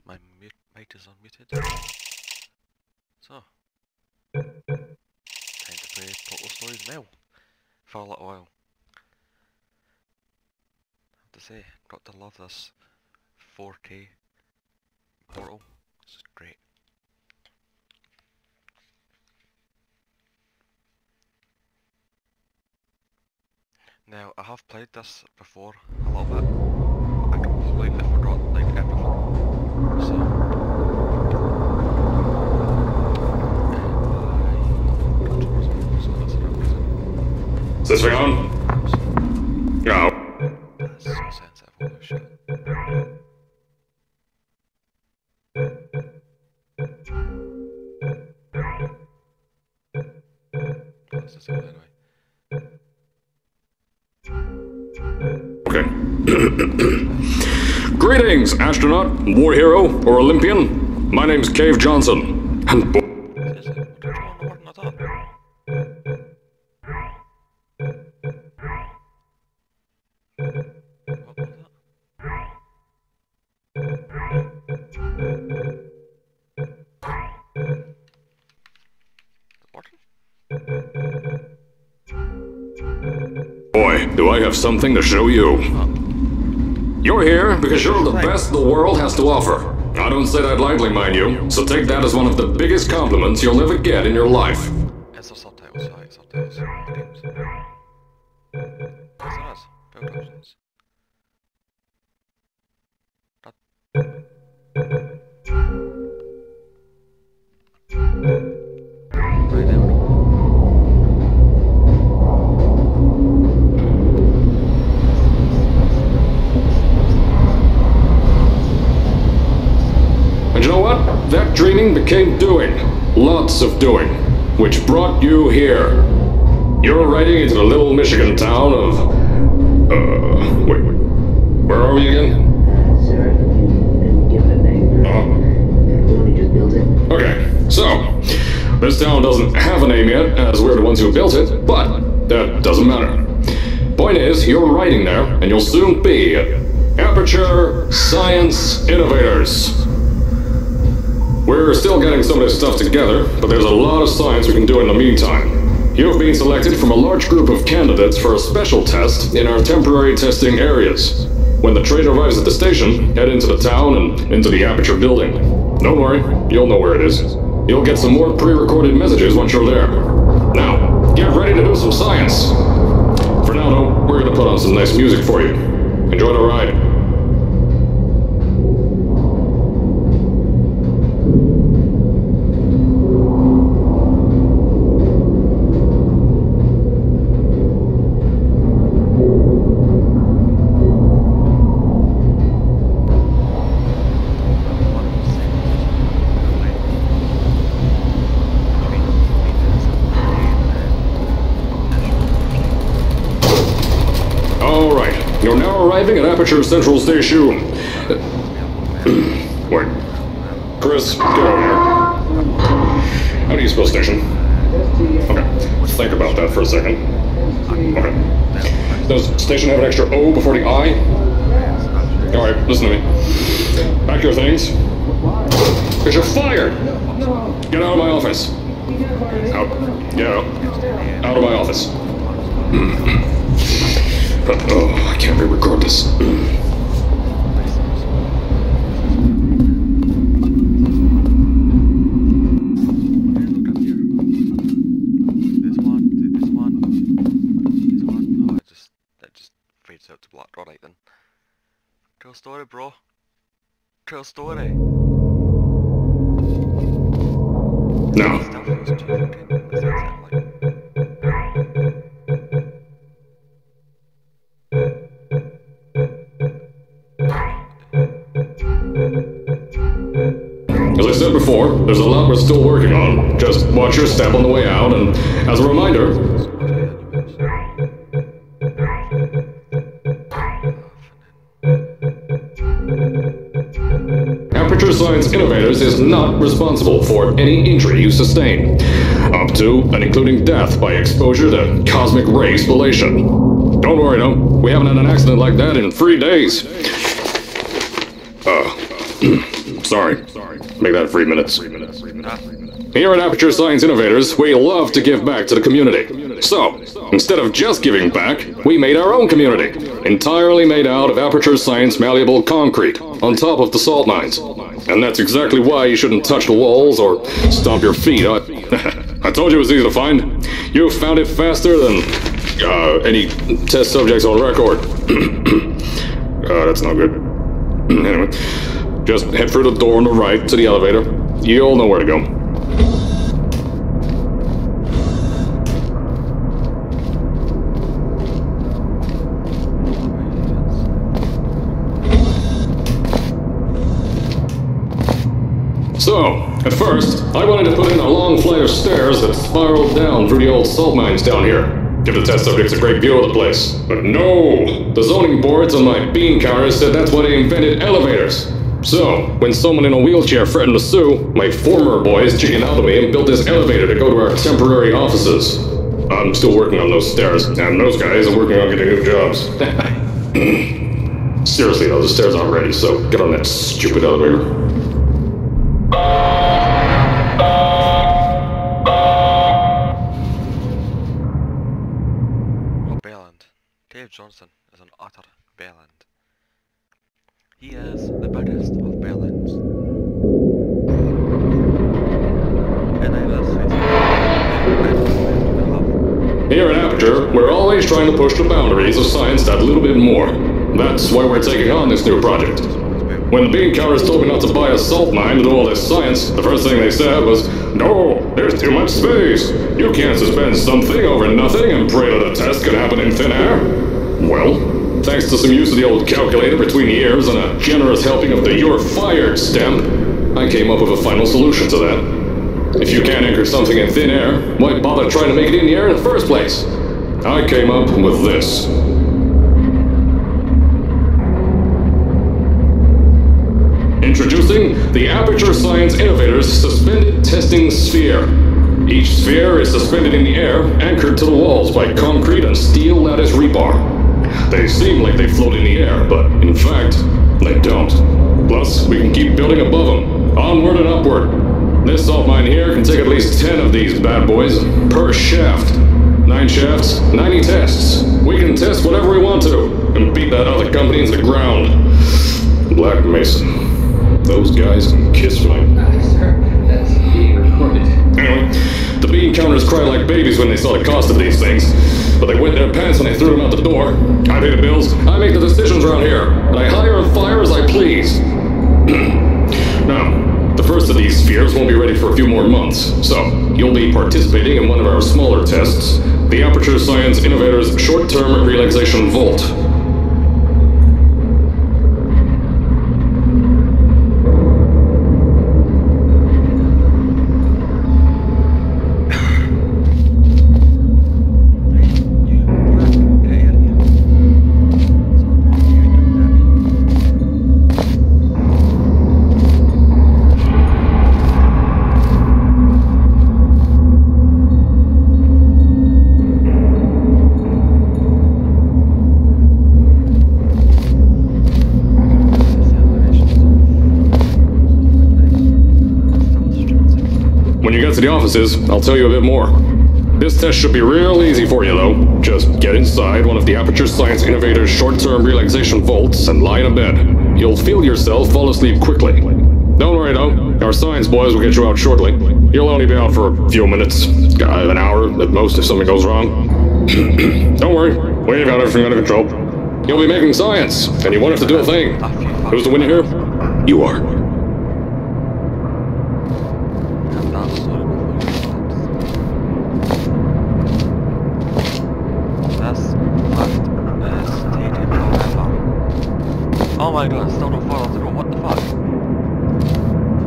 My mic is unmuted. So, time to play Portal Stories Mail for a little while. I have to say, got to love this 4K Portal. This is great. Now, I have played this before a little bit. I completely forgot like everything. So, is this thing on? No. That's so sensitive, holy shit. Let's just do it anyway. Okay. Greetings, astronaut, war hero, or Olympian. My name's Cave Johnson. And boy, do I have something to show you. You're here because you're the best the world has to offer. I don't say that lightly, mind you, so take that as one of the biggest compliments you'll ever get in your life. Is there subtitles? Sorry, subtitles. Games. Yes, there is. Build options. Right, there we go. And you know what? That dreaming became doing. Lots of doing. Which brought you here. You're riding into the little Michigan town of... wait. Where are we again? Sir, you didn't give it a name. We only just built it. Okay, so... this town doesn't have a name yet, as we're the ones who built it, but that doesn't matter. Point is, you're riding there, and you'll soon be Aperture Science Innovators. We're still getting some of this stuff together, but there's a lot of science we can do in the meantime. You've been selected from a large group of candidates for a special test in our temporary testing areas. When the train arrives at the station, head into the town and into the Aperture building. Don't worry, you'll know where it is. You'll get some more pre-recorded messages once you're there. Now, get ready to do some science. For now, though, we're gonna put on some nice music for you. Enjoy the ride. You're now arriving at Aperture Central Station. Wait. Chris, get over here. How do you spell station? Okay, think about that for a second. Okay. Does station have an extra O before the I? Alright, listen to me. Pack your things. Because you're fired! Get out of my office. Out. Get out. Out of my office. Oh, I can't re-record this. That just fades out to black. Alright then. Cool story, bro. Cool story. Now. As I said before, there's a lot we're still working on. Just watch your step on the way out, and as a reminder... Aperture Science Innovators is not responsible for any injury you sustain, up to and including death by exposure to cosmic ray spallation. Don't worry, though. We haven't had an accident like that in 3 days. Sorry. Make that 3 minutes. Ah, Here at Aperture Science Innovators, we love to give back to the community. So, instead of just giving back, we made our own community. Entirely made out of Aperture Science malleable concrete, on top of the salt mines. And that's exactly why you shouldn't touch the walls or stomp your feet. I told you it was easy to find. You found it faster than any test subjects on record. That's not good. Anyway, just head through the door on the right to the elevator. You'll know where to go. So, at first, I wanted to put in a long flight of stairs that spiraled down through the old salt mines down here. Give the test subjects a great view of the place. But no! The zoning boards on my bean counters said that's why they invented elevators. So, when someone in a wheelchair threatened to sue, my former boys chickened out of me and built this elevator to go to our temporary offices. I'm still working on those stairs, and those guys are working on getting new jobs. Seriously though, the stairs aren't ready, so get on that stupid elevator. Dave Johnson is an utter bellend. He is the biggest of bellends. Here at Aperture, we're always trying to push the boundaries of science that little bit more. That's why we're taking on this new project. When the bean counters told me not to buy a salt mine to do all this science, the first thing they said was, "No, there's too much space. You can't suspend something over nothing and pray that a test can happen in thin air." Well, thanks to some use of the old calculator between the ears and a generous helping of the "you're fired" stamp, I came up with a final solution to that. If you can't anchor something in thin air, why bother trying to make it in the air in the first place? I came up with this. Introducing the Aperture Science Innovators Suspended Testing Sphere. Each sphere is suspended in the air, anchored to the walls by concrete and steel lattice rebar. They seem like they float in the air, but in fact, they don't. Plus, we can keep building above them, onward and upward. This salt mine here can take at least 10 of these bad boys per shaft. 9 shafts, 90 tests. We can test whatever we want to, and beat that other company into the ground. Black Mason. Those guys can kiss my... Sir, that's being recorded. Anyway, the bean counters cry like babies when they saw the cost of these things. But they wet their pants when they threw them out the door. I pay the bills, I make the decisions around here, and I hire and fire as I please. Now, the first of these spheres won't be ready for a few more months, so you'll be participating in one of our smaller tests, the Aperture Science Innovators Short-Term Relaxation Volt. To the offices, I'll tell you a bit more. This test should be real easy for you though. Just get inside one of the Aperture Science Innovators short-term relaxation vaults and lie in a bed. You'll feel yourself fall asleep quickly. Don't worry though, our science boys will get you out shortly. You'll only be out for a few minutes, an hour at most if something goes wrong. Don't worry, we've got everything under control. You'll be making science, and you won't have to do a thing. Who's the winner here? You are. Oh my god, it's still not follow through, what the fuck?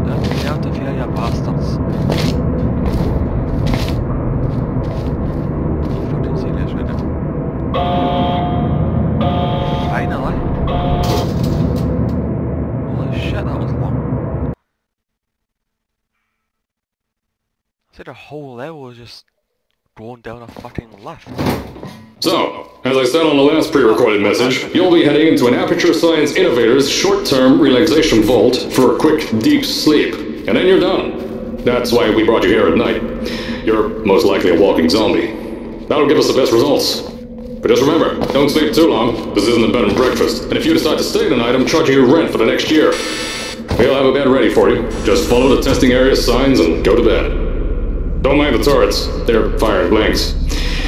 Let me out of here, you bastards. Are you fucking serious right now? Finally? Holy shit, that was long. I said a whole level was just going down a fucking lift. So, As I said on the last pre-recorded message, you'll be heading into an Aperture Science Innovators short-term relaxation vault for a quick, deep sleep. And then you're done. That's why we brought you here at night. You're most likely a walking zombie. That'll give us the best results. But just remember, don't sleep too long. This isn't a bed and breakfast. And if you decide to stay the night, I'm charging you rent for the next year. We'll have a bed ready for you. Just follow the testing area signs and go to bed. Don't mind the turrets. They're firing blanks.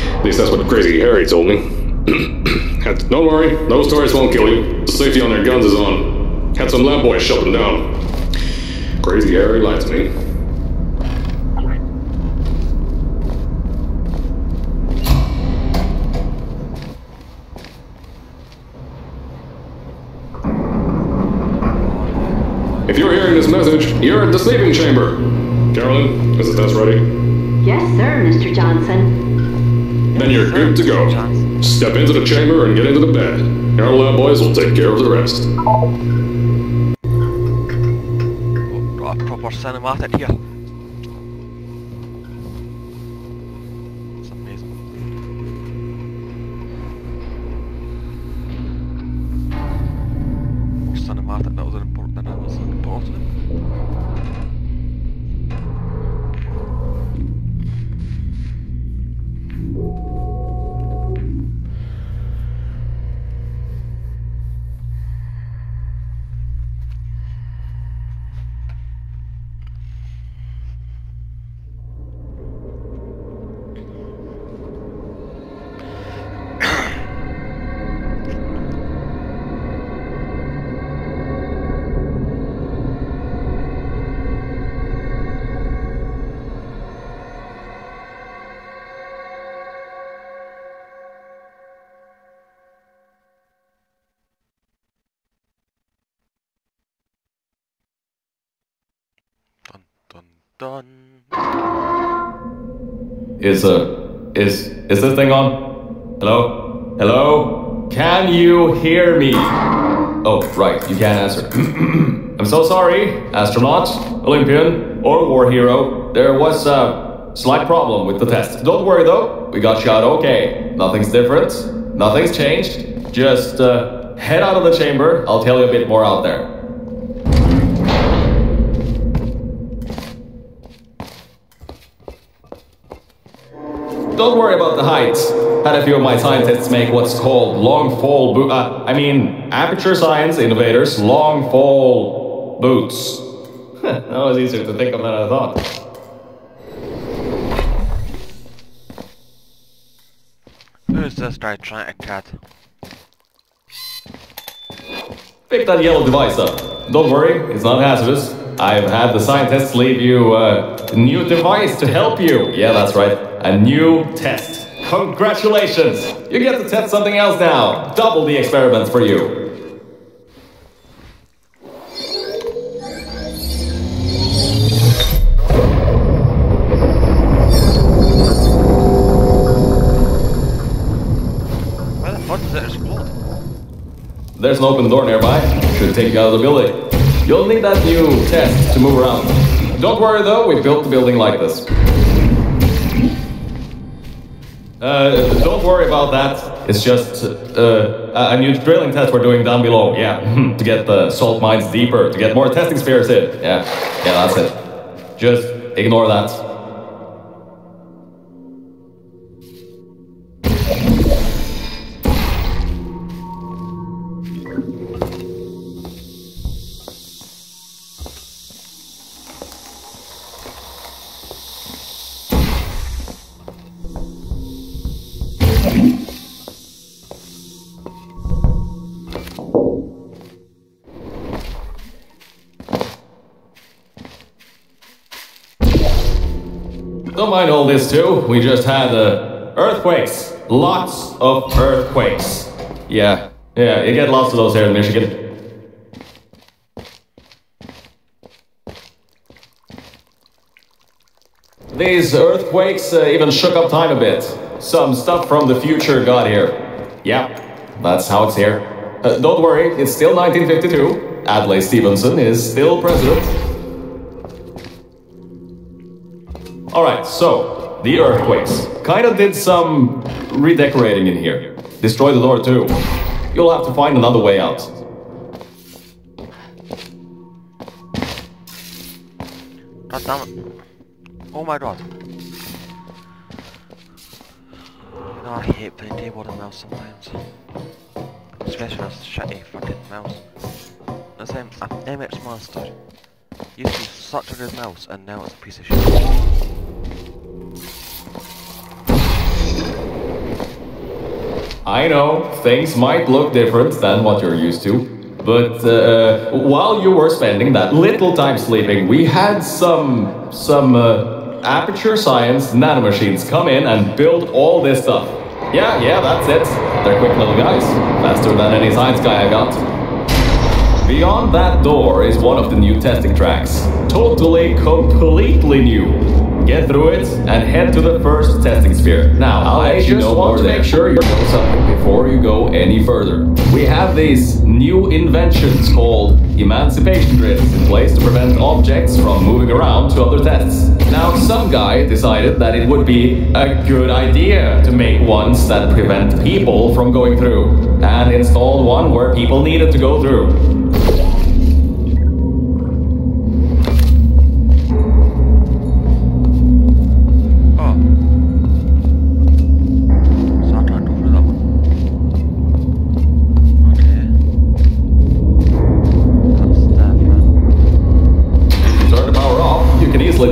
At least that's what Crazy Harry told me. And don't worry, those turrets won't kill you. The safety on their guns is on. Had some lab boys shut them down. Crazy Harry lied to me. If you're hearing this message, you're at the sleeping chamber. Carolyn, is the test ready? Yes, sir, Mr. Johnson. Then you're good to go. Step into the chamber and get into the bed. Our lab boys will take care of the rest. Got a proper cinematic here. It's amazing. More cinematic that was important than it was important. Dun. Is this thing on? Hello? Hello? Can you hear me? Oh, right, you can't answer. I'm so sorry, astronaut, Olympian, or war hero. There was a slight problem with the test. Don't worry though, we got you out okay. Nothing's different, nothing's changed. Just head out of the chamber, I'll tell you a bit more out there. Don't worry about the height. Had a few of my scientists make what's called long fall Aperture Science Innovators long fall boots. That was easier to think of than I thought. Who's this guy trying to cat? Pick that yellow device up. Don't worry, it's not hazardous. I've had the scientists leave you a new device to help you. Yeah, that's right. A new test. Congratulations! You get to test something else now. Double the experiments for you. Why the fuck does it explode? There's an open door nearby. Should take you out of the building. You'll need that new test to move around. Don't worry though, we built the building like this. Don't worry about that. It's just a new drilling test we're doing down below. Yeah, to get the salt mines deeper, to get more testing spheres in. Yeah, that's it. Just ignore that. Don't mind all this too, we just had earthquakes. Lots of earthquakes. Yeah, you get lots of those here in Michigan. These earthquakes even shook up time a bit. Some stuff from the future got here. Yeah, that's how it's here. Don't worry, it's still 1952. Adlai Stevenson is still president. Alright, so, the earthquakes. Kinda did some redecorating in here. destroy the door too. You'll have to find another way out. God damn it. Oh my god. You know, I hate playing keyboard and mouse sometimes. Especially with a shitty fucking mouse. The same, MX Monster used to be such a good mouse and now it's a piece of shit. I know, things might look different than what you're used to, but while you were spending that little time sleeping, we had some Aperture Science nanomachines come in and build all this stuff. Yeah, that's it. They're quick little guys, faster than any science guy I got. Beyond that door is one of the new testing tracks. Totally, completely new. Get through it and head to the first testing sphere. Now, I just want to make sure you know something before you go any further. We have these new inventions called emancipation grids in place to prevent objects from moving around to other tests. Now, some guy decided that it would be a good idea to make ones that prevent people from going through, and installed one where people needed to go through.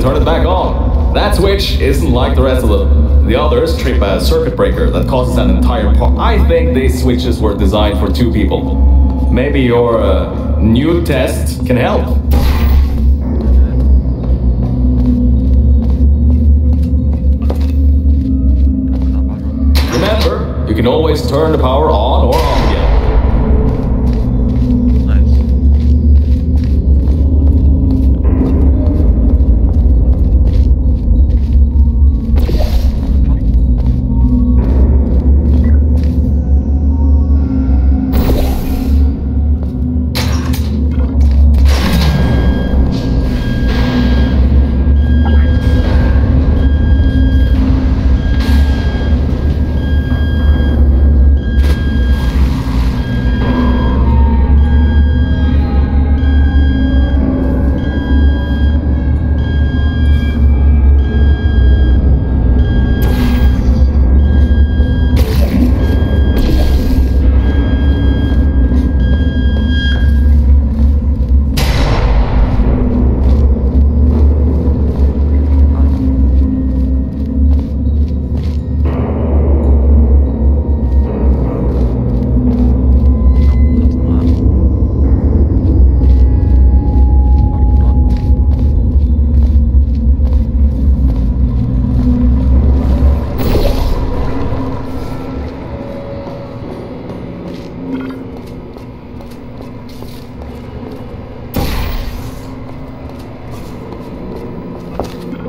Turn it back on. That switch isn't like the rest of them. The others trip a circuit breaker that causes an entire part. I think these switches were designed for 2 people. Maybe your new test can help. Remember, you can always turn the power on or off again.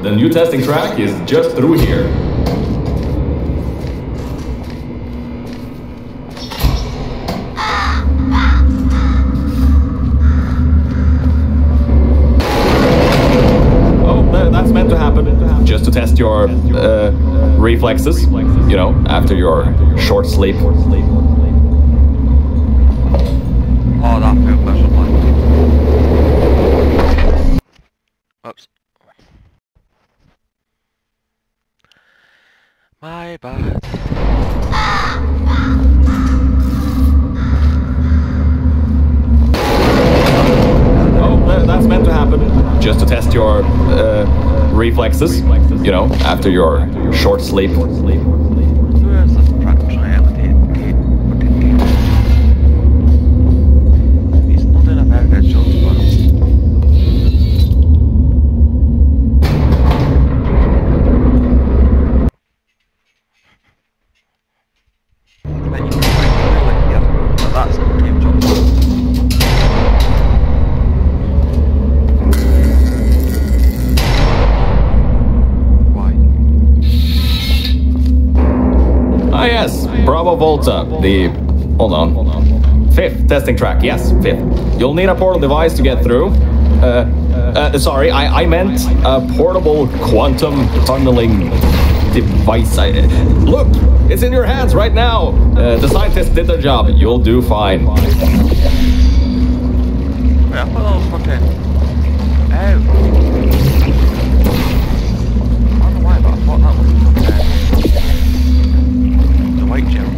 The new testing track is just through here. Oh, that's meant to happen. Just to test your reflexes, you know, after your short sleep. Oh, that feels miserable. Oops. My bad. Oh, that's meant to happen. Just to test your reflexes, you know, after your short sleep. Where's the triality? He's not in a very good shot, but... That's not game job. Why? Ah yes, Bravo Volta, the... Hold on. 5th testing track, yes, 5th. You'll need a portal device to get through. Sorry, I meant a portable quantum tunneling device. Look, it's in your hands right now. The scientists did their job. You'll do fine. Wait, I thought that was fucking... Oh. I don't know why, but I thought that was fucking... the white gem.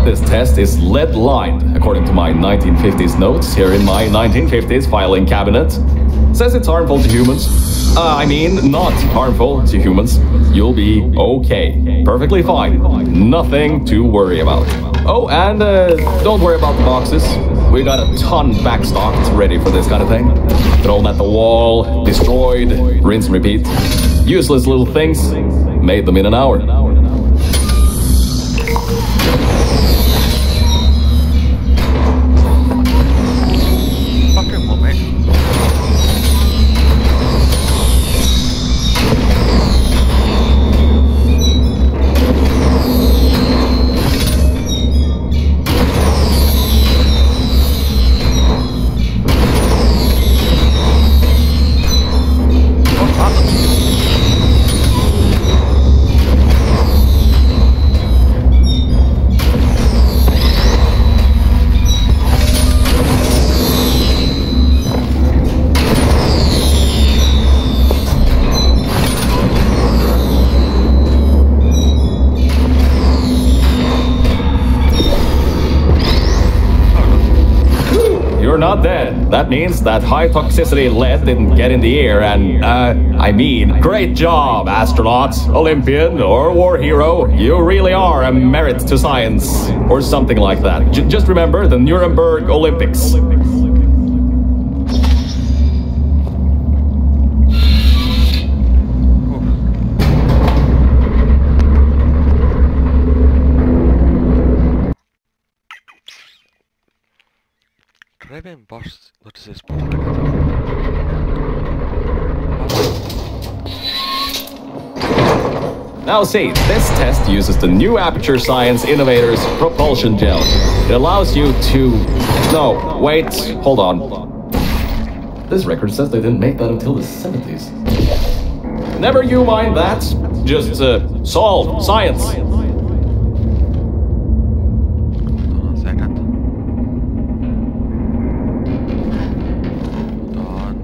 this test is lead-lined, according to my 1950s notes here in my 1950s filing cabinet. Says it's harmful to humans. I mean, not harmful to humans. You'll be okay. Perfectly fine. Nothing to worry about. Oh, and don't worry about the boxes. We got a ton backstocked ready for this kind of thing. Thrown at the wall, destroyed, rinse and repeat. Useless little things. Made them in an hour. That means that high toxicity lead didn't get in the air and, I mean, great job, astronaut, Olympian, or war hero. You really are a merit to science, or something like that. Just remember the Nuremberg Olympics. Can I be embossed? What is this? Now see, this test uses the new Aperture Science Innovators propulsion gel. It allows you to... No, wait, hold on. This record says they didn't make that until the 70s. Never you mind that. Just, solve science. Hold on a second. Hold on.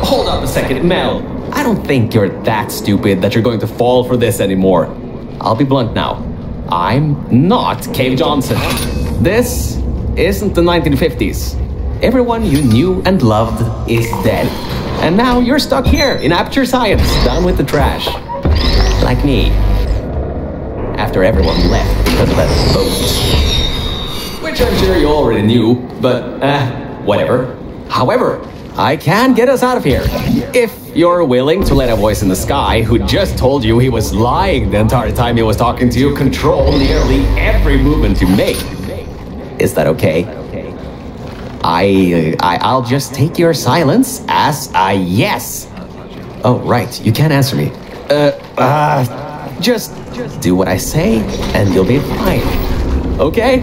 Hold up a second, Mel. I don't think you're that stupid that you're going to fall for this anymore. I'll be blunt now. I'm not Cave Johnson. This isn't the 1950s. Everyone you knew and loved is dead. And now you're stuck here in Aperture Science, down with the trash. Like me. After everyone left. because of that boat. Which I'm sure you already knew, but whatever. However, I can get us out of here. If you're willing to let a voice in the sky who just told you he was lying the entire time he was talking to you control nearly every movement you make. Is that okay? I'll just take your silence as a yes. Oh, right, you can't answer me. Just do what I say and you'll be fine. Okay?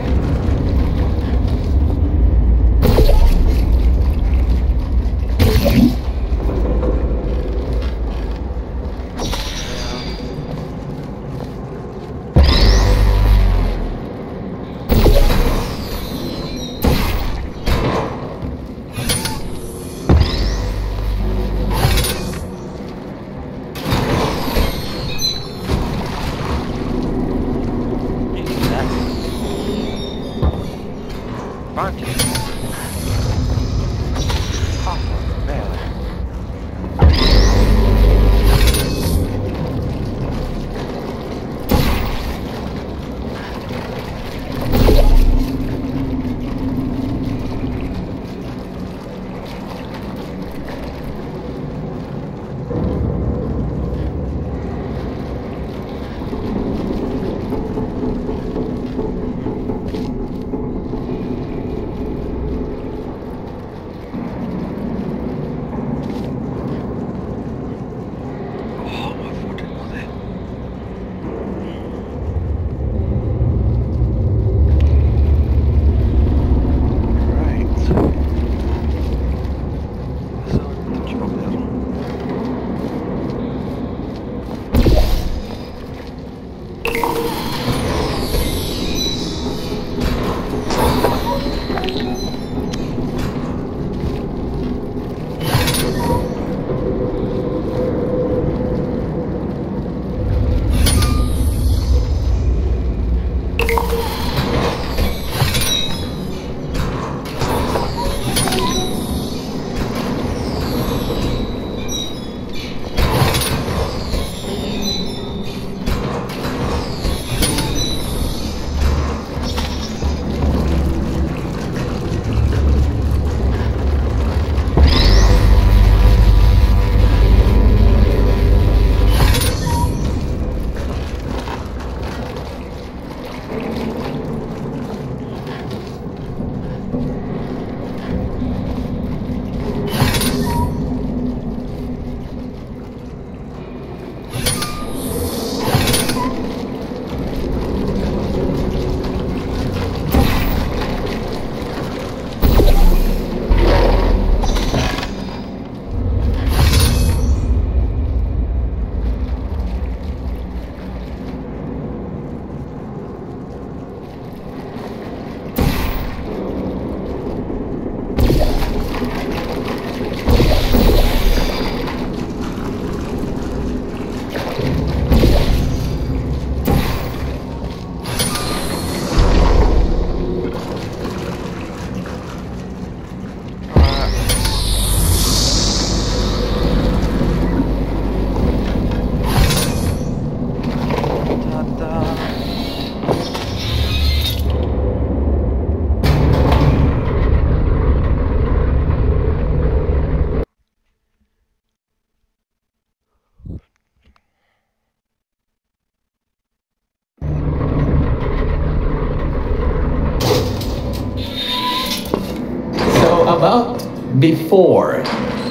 about before.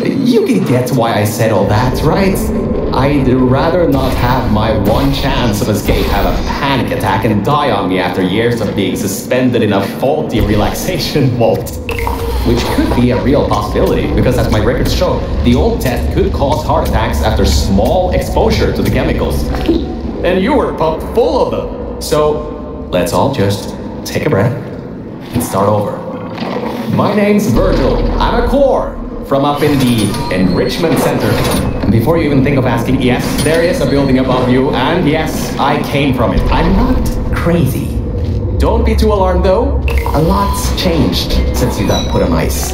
You can get why I said all that, right? I'd rather not have my one chance of escape have a panic attack and die on me after years of being suspended in a faulty relaxation vault. Which could be a real possibility, because as my records show, the old test could cause heart attacks after small exposure to the chemicals. And you were pumped full of them. So, let's all just take a breath and start over. My name's Virgil. I'm a core from up in the Enrichment Center. And before you even think of asking, yes, there is a building above you, and yes, I came from it. I'm not crazy. Don't be too alarmed though. A lot's changed since you got put on ice.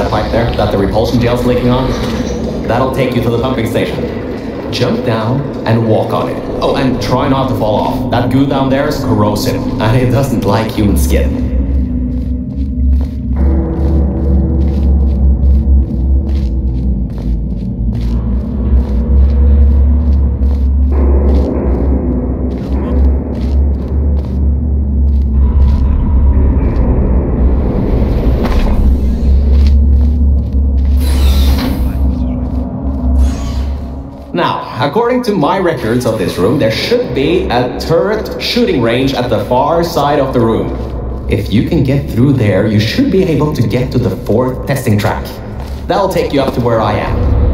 that pipe there that the repulsion gel's leaking on? That'll take you to the pumping station. Jump down and walk on it. Oh, and try not to fall off. That goo down there is corrosive, and it doesn't like human skin. Now, according to my records of this room, there should be a turret shooting range at the far side of the room. If you can get through there, you should be able to get to the 4th testing track. That'll take you up to where I am.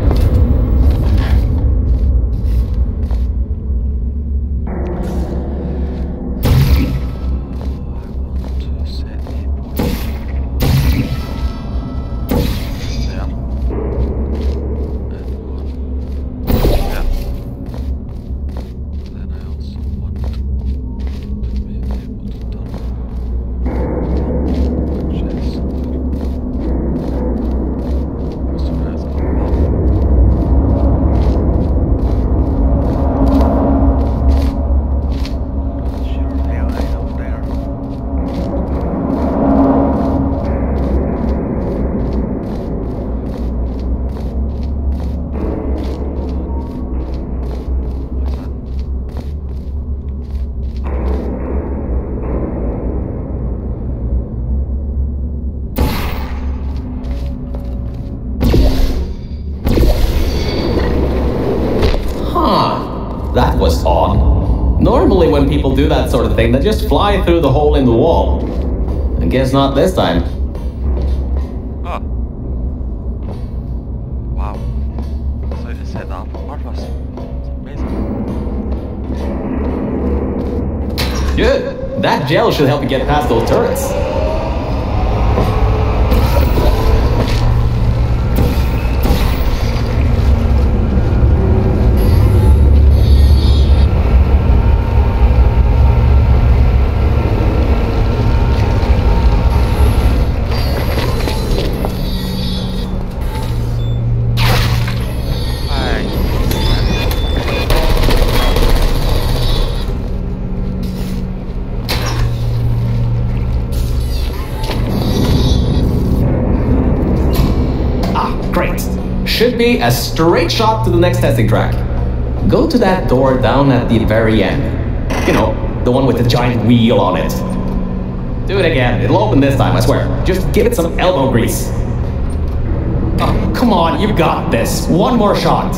That was odd. Normally when people do that sort of thing, they just fly through the hole in the wall. I guess not this time. Oh. Wow. So I just set that up on purpose. It's amazing. Good. That gel should help you get past those turrets. Should be a straight shot to the next testing track. Go to that door down at the very end. You know, the one with the giant wheel on it. Do it again. It'll open this time, I swear. Just give it some elbow grease. Oh, come on, you've got this. One more shot.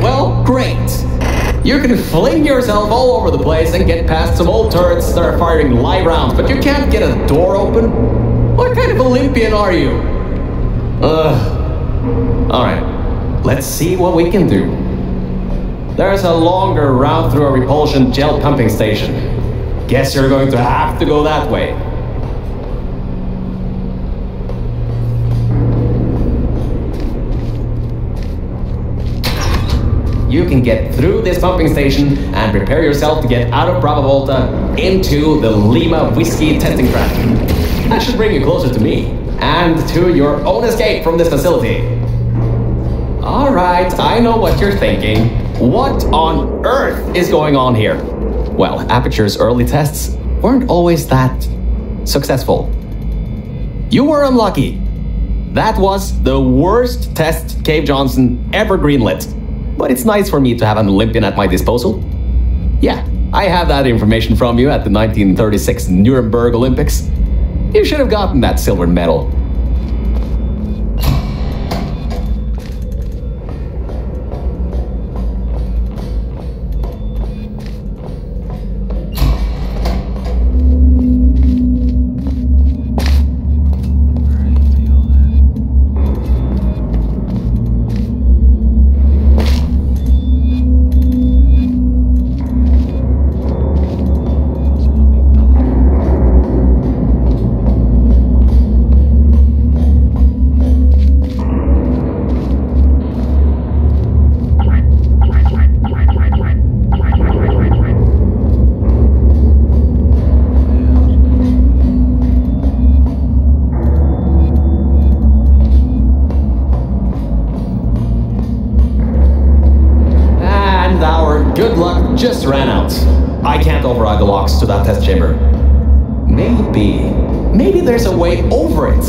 Well, great. You can fling yourself all over the place and get past some old turrets that are firing live rounds, but you can't get a door open? What kind of Olympian are you? Alright, let's see what we can do. There's a longer route through a repulsion gel pumping station. Guess you're going to have to go that way. You can get through this pumping station and prepare yourself to get out of Bravo Volta into the Lima Whiskey testing track. That should bring you closer to me and to your own escape from this facility. Alright, I know what you're thinking. What on earth is going on here? Well, Aperture's early tests weren't always that successful. You were unlucky. That was the worst test Cave Johnson ever greenlit. But it's nice for me to have an Olympian at my disposal. Yeah, I have that information from you at the 1936 Nuremberg Olympics. You should have gotten that silver medal. I can't override the locks to that test chamber. Maybe there's a way over it.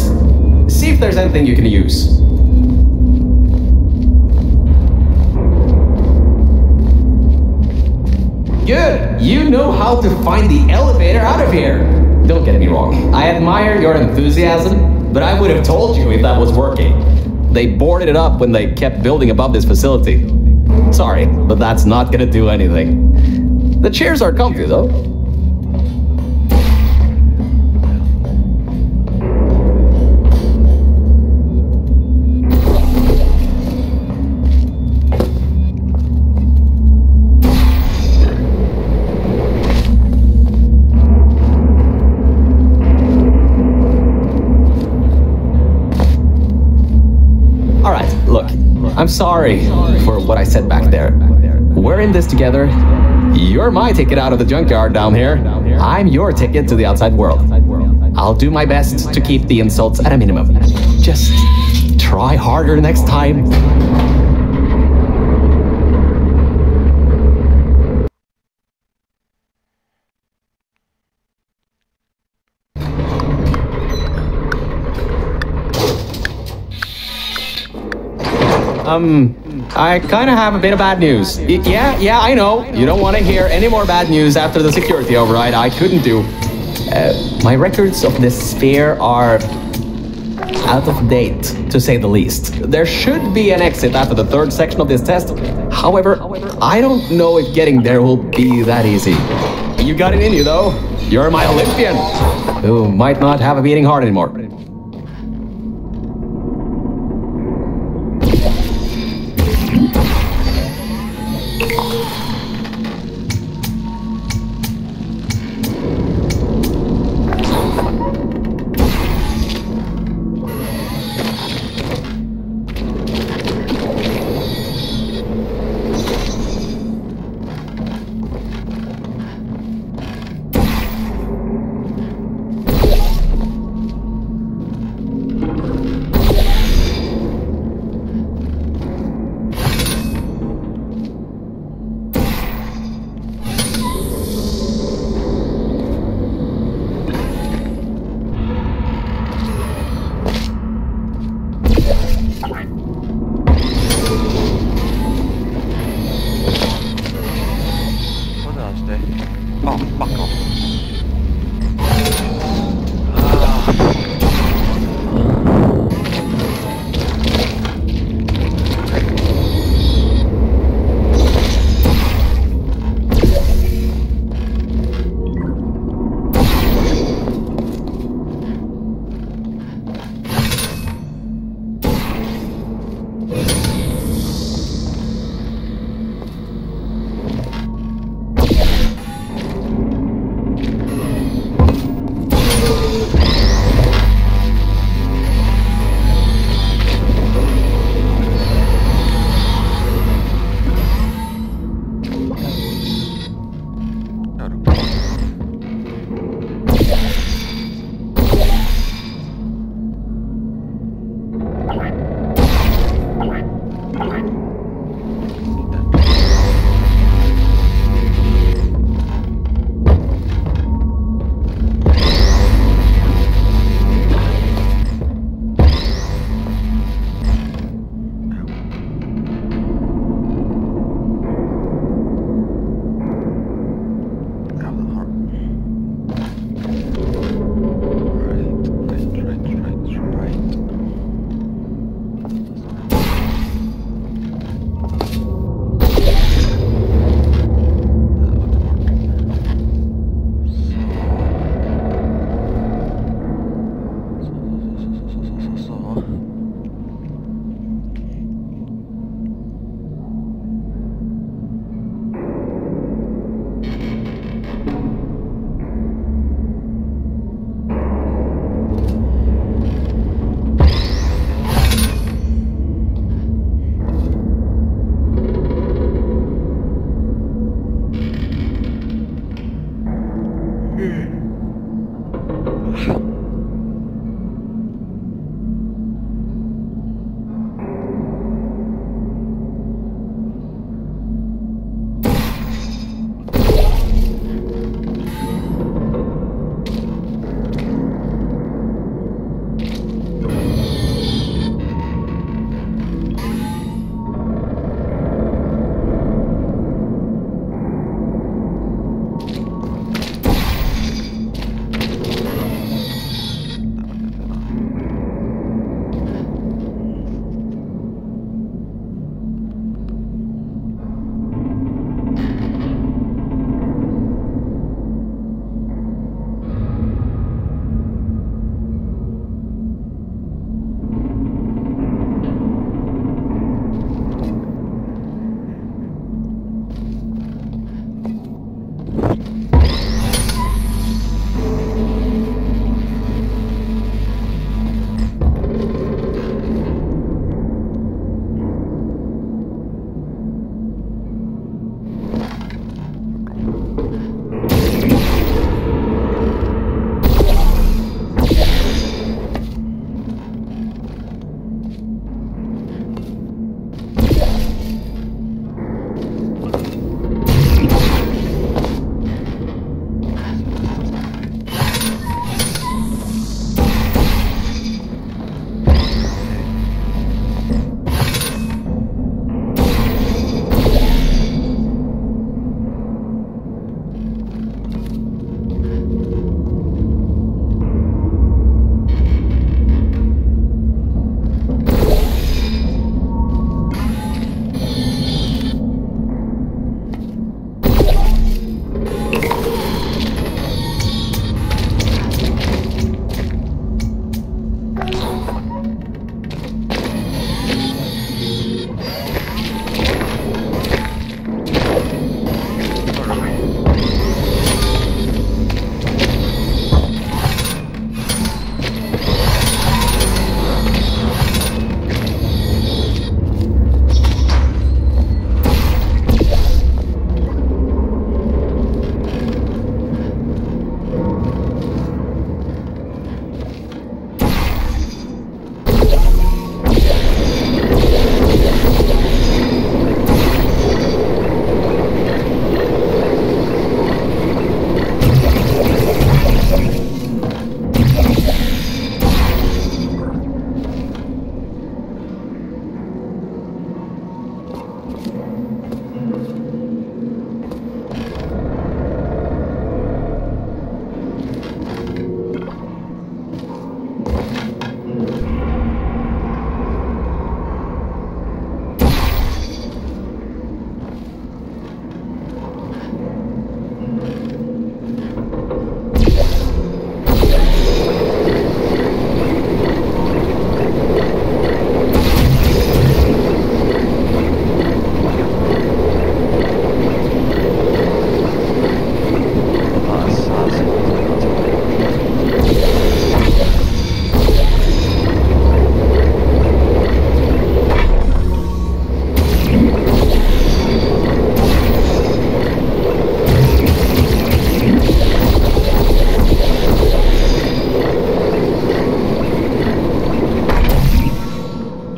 See if there's anything you can use. Good! You know how to find the elevator out of here! Don't get me wrong, I admire your enthusiasm, but I would have told you if that was working. They boarded it up when they kept building above this facility. Sorry, but that's not gonna do anything. The chairs are comfy though. I'm sorry for what I said back there. We're in this together. You're my ticket out of the junkyard down here. I'm your ticket to the outside world. I'll do my best to keep the insults at a minimum. Just try harder next time. I kind of have a bit of bad news. Yeah, I know. You don't want to hear any more bad news after the security override. I couldn't do. My records of this sphere are out of date, to say the least. There should be an exit after the third section of this test. However, I don't know if getting there will be that easy. You got it in you, though. You're my Olympian, who might not have a beating heart anymore.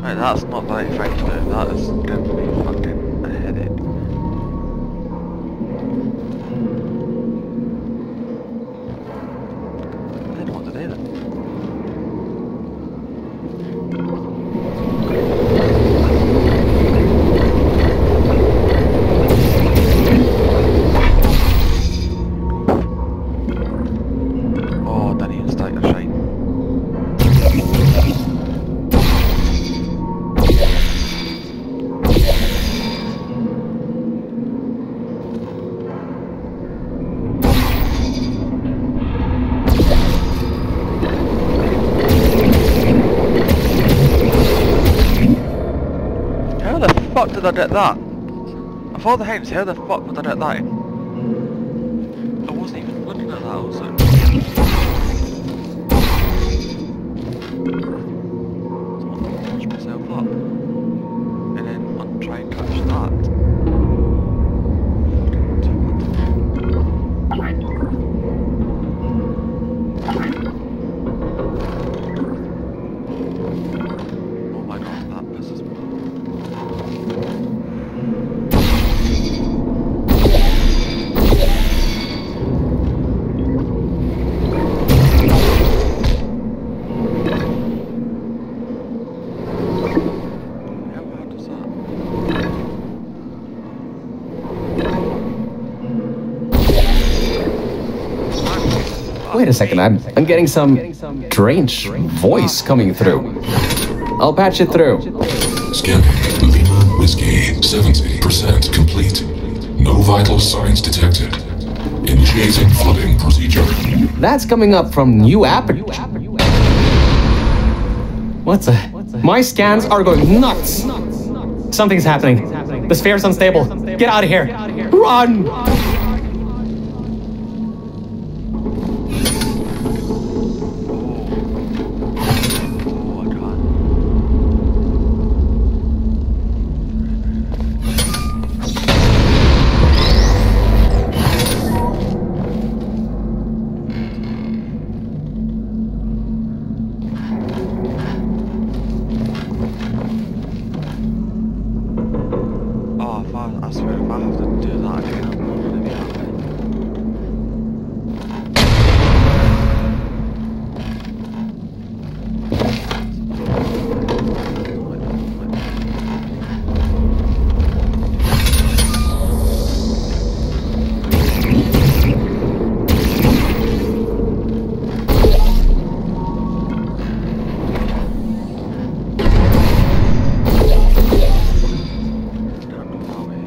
Right, that's not the right thing to do. That is giving me fucking a headache. I don't know what to do then. Oh, didn't even start your shine. How the fuck did I get that? Of all the hints, how the fuck did I get that? I wasn't even looking at that, I was like... Push myself up. And then I'll try and catch that. Oh my god, that pisses me off. Wait a second, I'm getting some strange voice coming through. I'll patch it through. Scanning Lima Whiskey 70% complete. No vital signs detected. Initiating flooding procedure. That's coming up from new aperture. What's the... My scans are going nuts. Something's happening. The sphere's unstable. Get out of here. Run! I swear if I have to do that again, I'm not going to be happy. Can't go that way.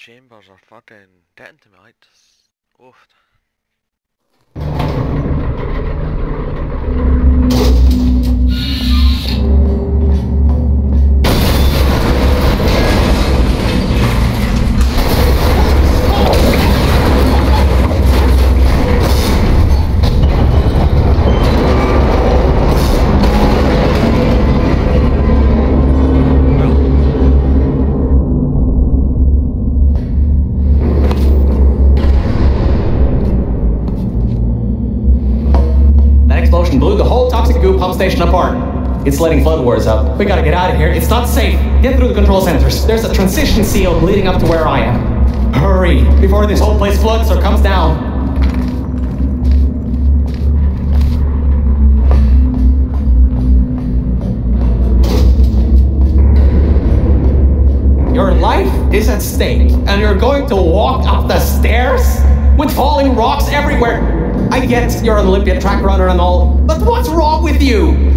chambers are fucking getting to me. I just... Oof. Blew the whole toxic goo pump station apart. It's letting flood wars up. We gotta get out of here. It's not safe. Get through the control centers. There's a transition seal leading up to where I am. Hurry, before this whole place floods or comes down. Your life is at stake, and you're going to walk up the stairs with falling rocks everywhere. I get you're an Olympian track runner and all, but what's wrong with you?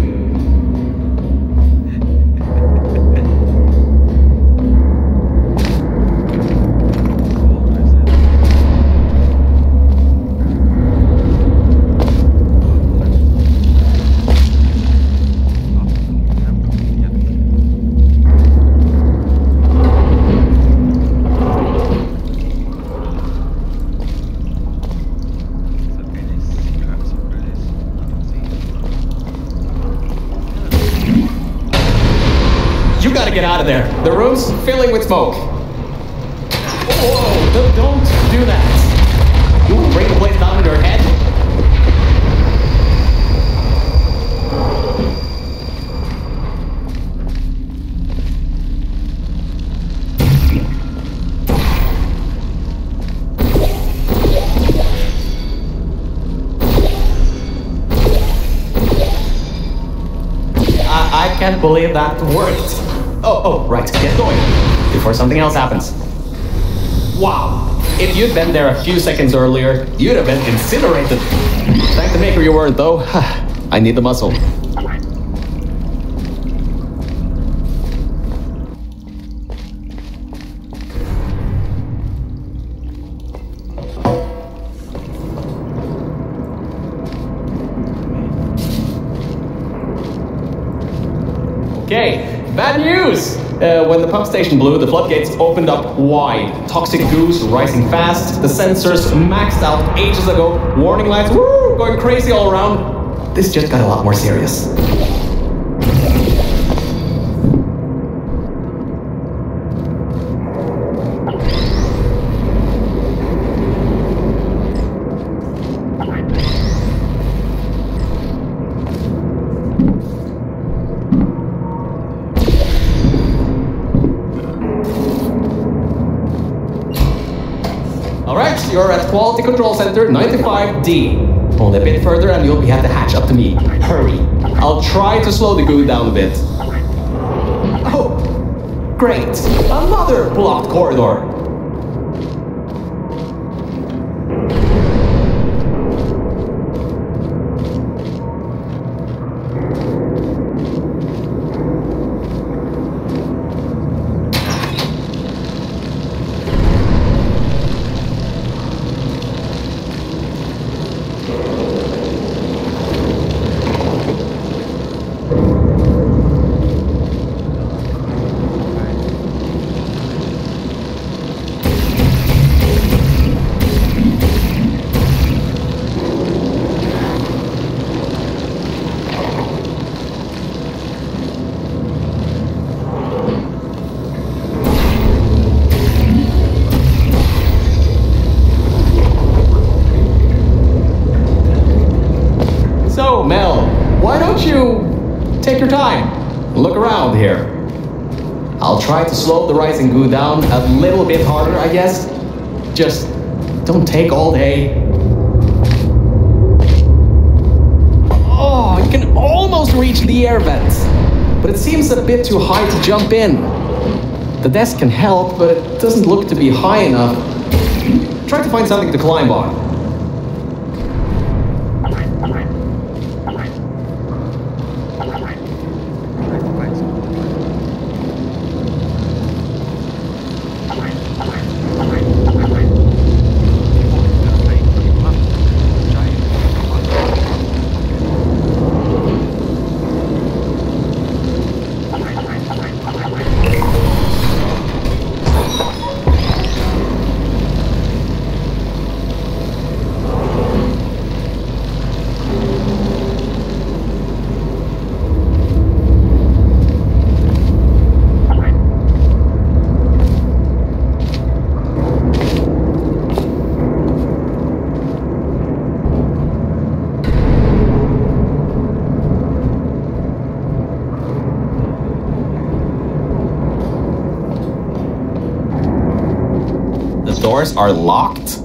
Get out of there. The room's filling with smoke. Whoa, don't do that. You want to bring the place down on your head? I can't believe that worked. Oh, right, get going, before something else happens. Wow, if you'd been there a few seconds earlier, you'd have been incinerated. Thank the maker you weren't, though. I need the muscle. Okay. Bad news! When the pump station blew, the floodgates opened up wide. Toxic goos rising fast, the sensors maxed out ages ago, warning lights going crazy all around. This just got a lot more serious. You're at Quality Control Center 95D. Only a bit further and you'll be at the hatch. Up to me. Hurry. I'll try to slow the goo down a bit. Oh, great. Another blocked corridor. Take your time. Look around here. I'll try to slow the rising goo down a little bit harder, I guess. Just don't take all day. Oh, you can almost reach the air vents, but it seems a bit too high to jump in. The desk can help, but it doesn't look to be high enough. Try to find something to climb on. doors are locked?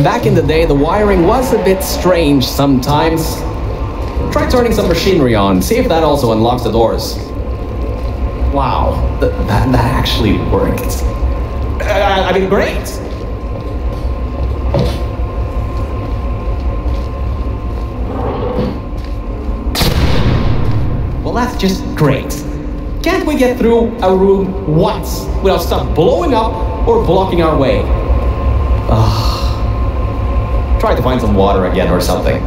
Back in the day, the wiring was a bit strange sometimes. Try turning some machinery on, see if that also unlocks the doors. Wow, that actually worked. I mean, great! Well, that's just great. Can't we get through a room once without stuff blowing up or blocking our way? Try to find some water again or something.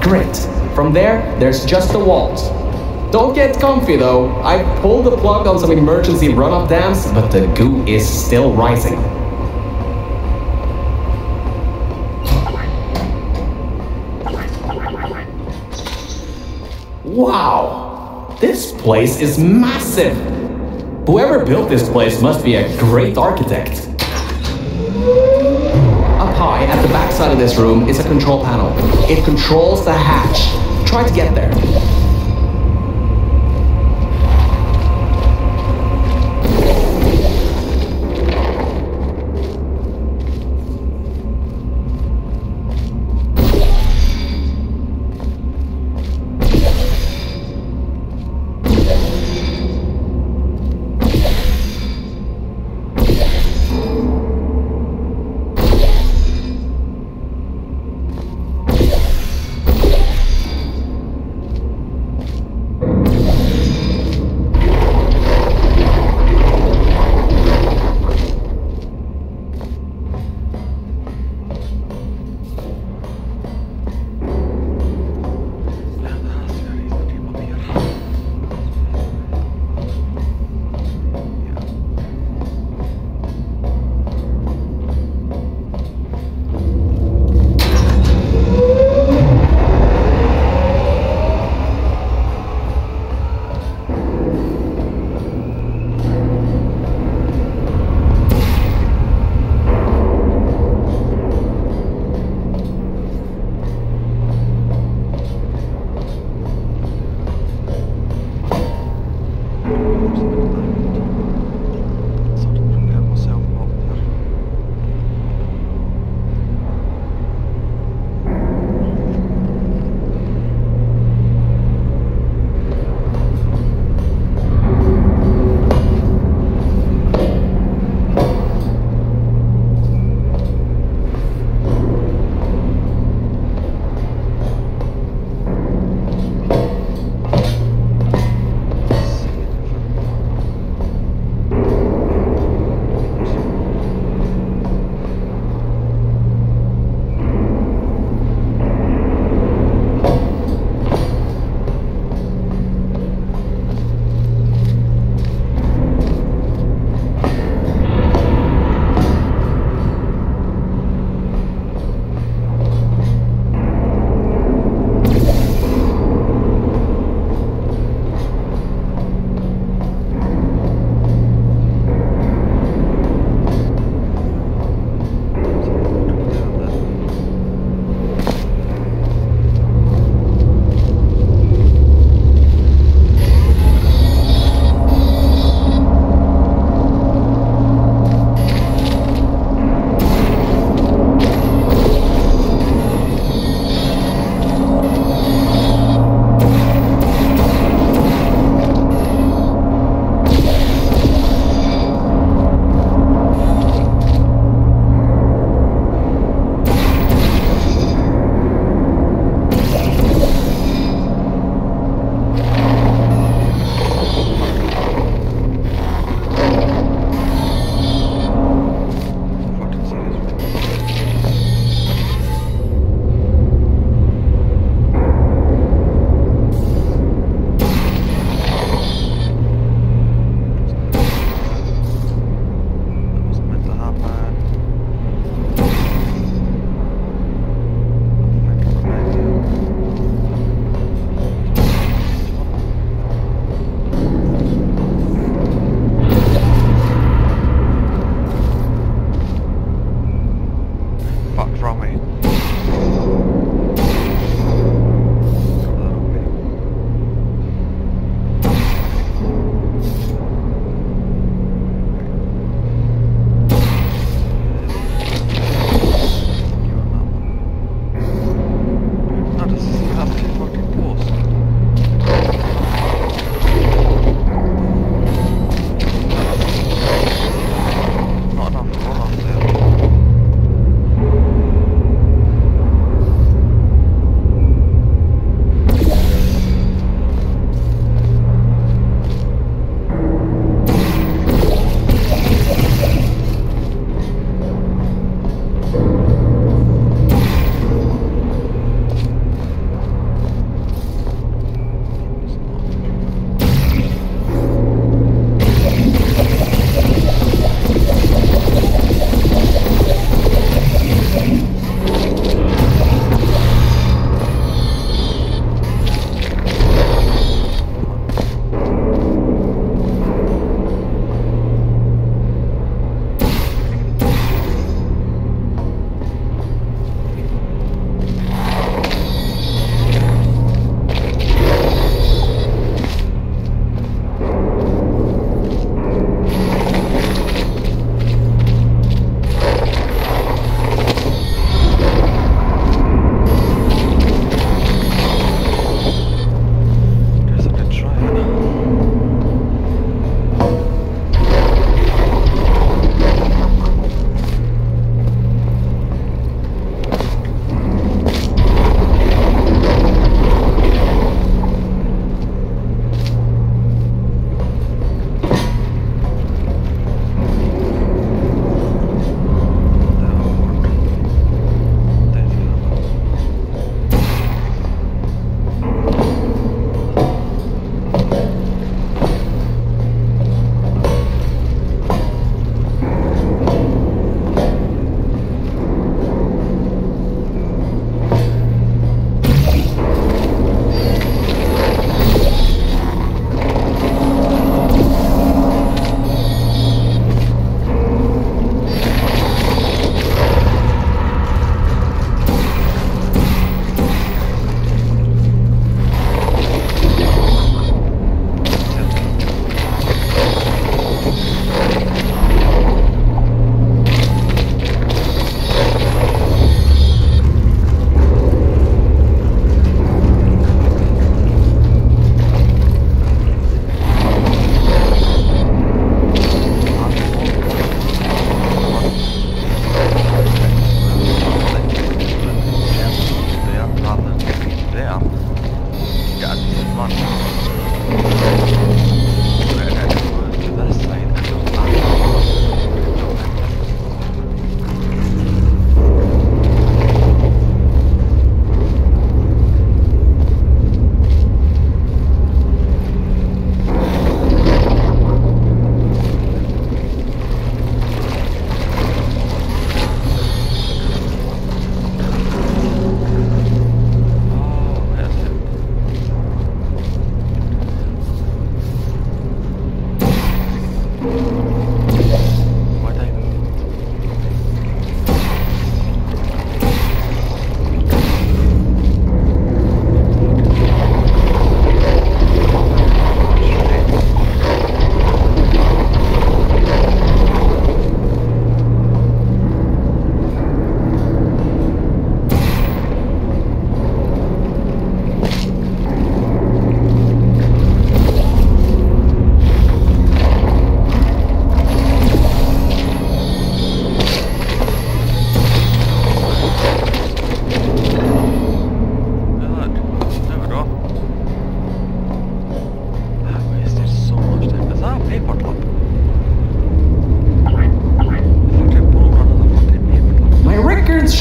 Great. From there's just the walls. Don't get comfy though. I pulled the plug on some emergency run-up dams, but the goo is still rising. Wow! This place is massive! Whoever built this place must be a great architect. Up high, at the back side of this room, is a control panel. It controls the hatch. Try to get there.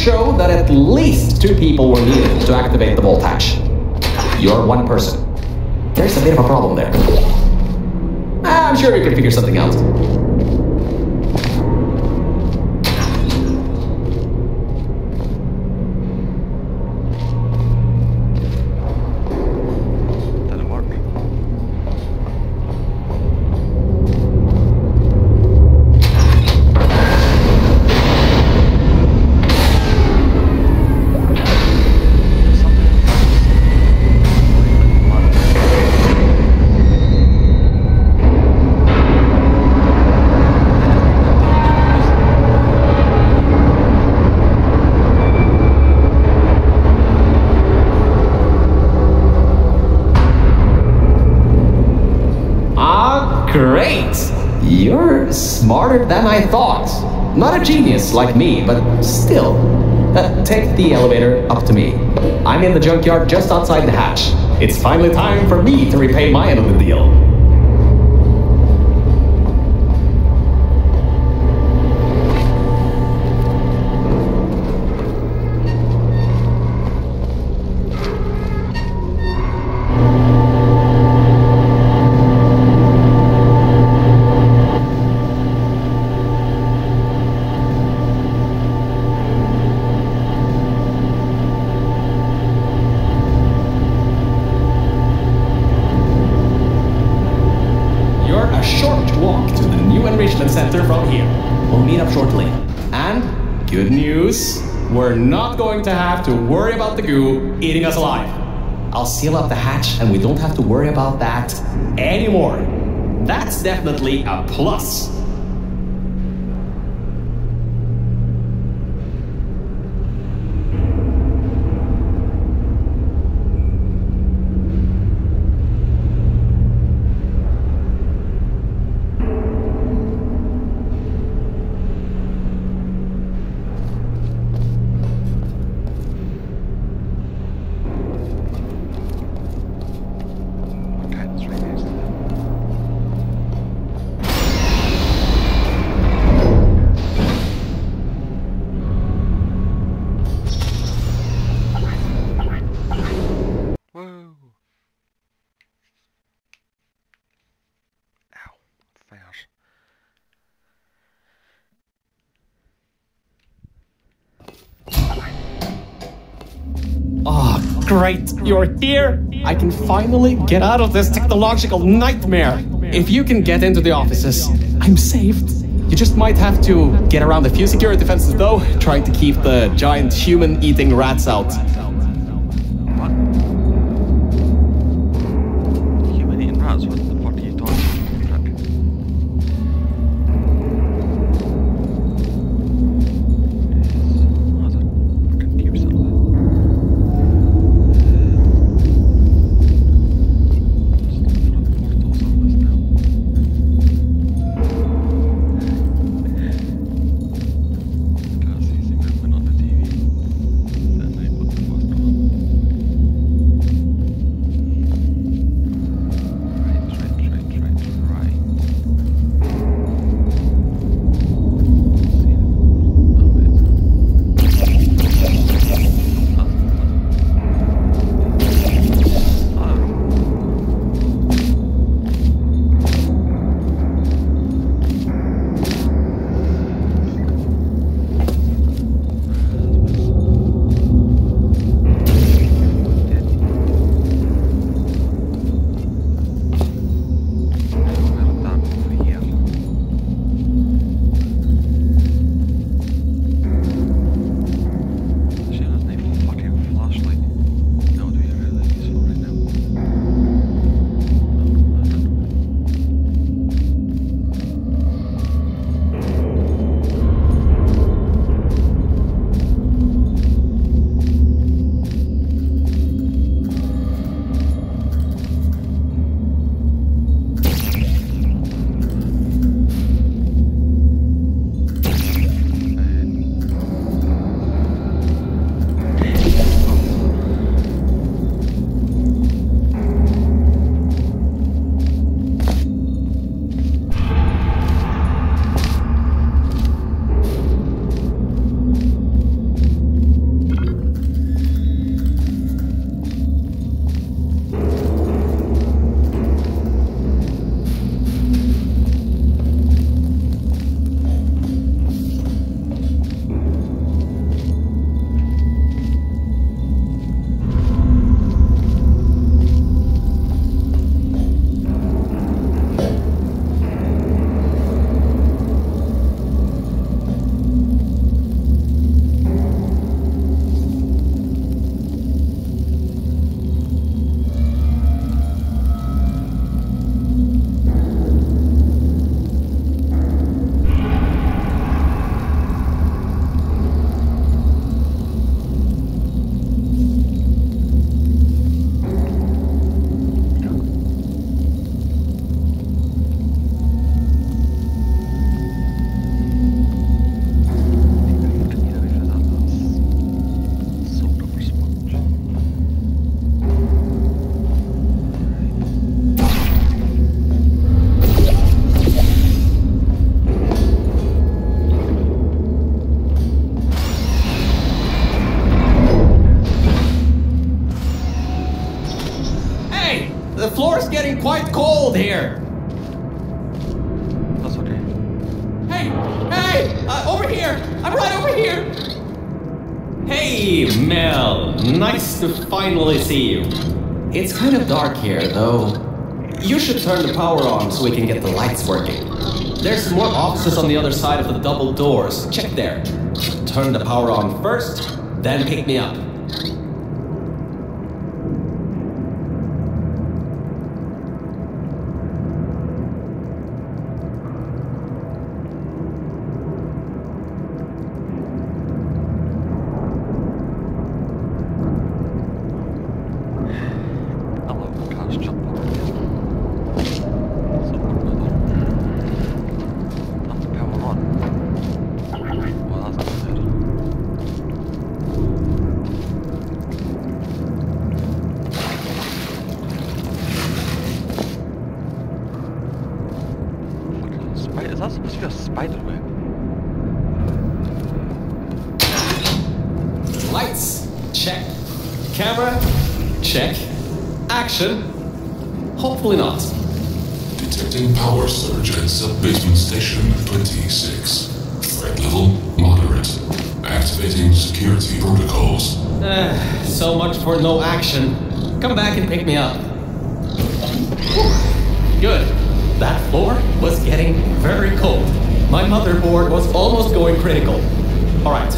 show that at least 2 people were needed to activate the vault hatch. You're one person. There's a bit of a problem there. I'm sure you can figure something out. Didn't work. Great! You're smarter than I thought. Not a genius like me, but still. Take the elevator up to me. I'm in the junkyard just outside the hatch. It's finally time for me to repay my end of the deal. Center from here. We'll meet up shortly. And good news, we're not going to have to worry about the goo eating us alive. I'll seal up the hatch and we don't have to worry about that anymore. That's definitely a plus. Oh, great, you're here! I can finally get out of this technological nightmare! If you can get into the offices, I'm saved. You just might have to get around a few security fences though, trying to keep the giant human-eating rats out. What? Human-eating rats? What the fuck are you talking about? What the fuck? there. That's okay. Hey! Over here! I'm right over here! Hey, Mel. Nice to finally see you. It's kind of dark here, though. You should turn the power on so we can get the lights working. There's more offices on the other side of the double doors. Check there. Turn the power on first, then pick me up. Is that supposed to be a spider web? Lights, check. Camera, check. Action. Hopefully not. Detecting power surge at sub-basement station 26. Threat level moderate. Activating security protocols. So much for no action. Come back and pick me up. Good. That floor was getting very cold. My motherboard was almost going critical. Alright,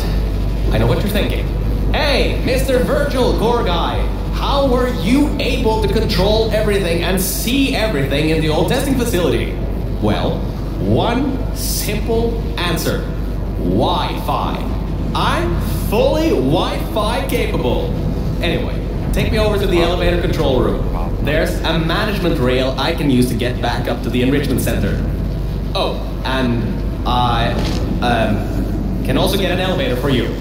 I know what you're thinking. Hey, Mr. Virgil Gore Guy, how were you able to control everything and see everything in the old testing facility? Well, one simple answer. Wi-Fi. I'm fully Wi-Fi capable. Anyway, take me over to the elevator control room. There's a management rail I can use to get back up to the enrichment center. Oh, and I can also get an elevator for you.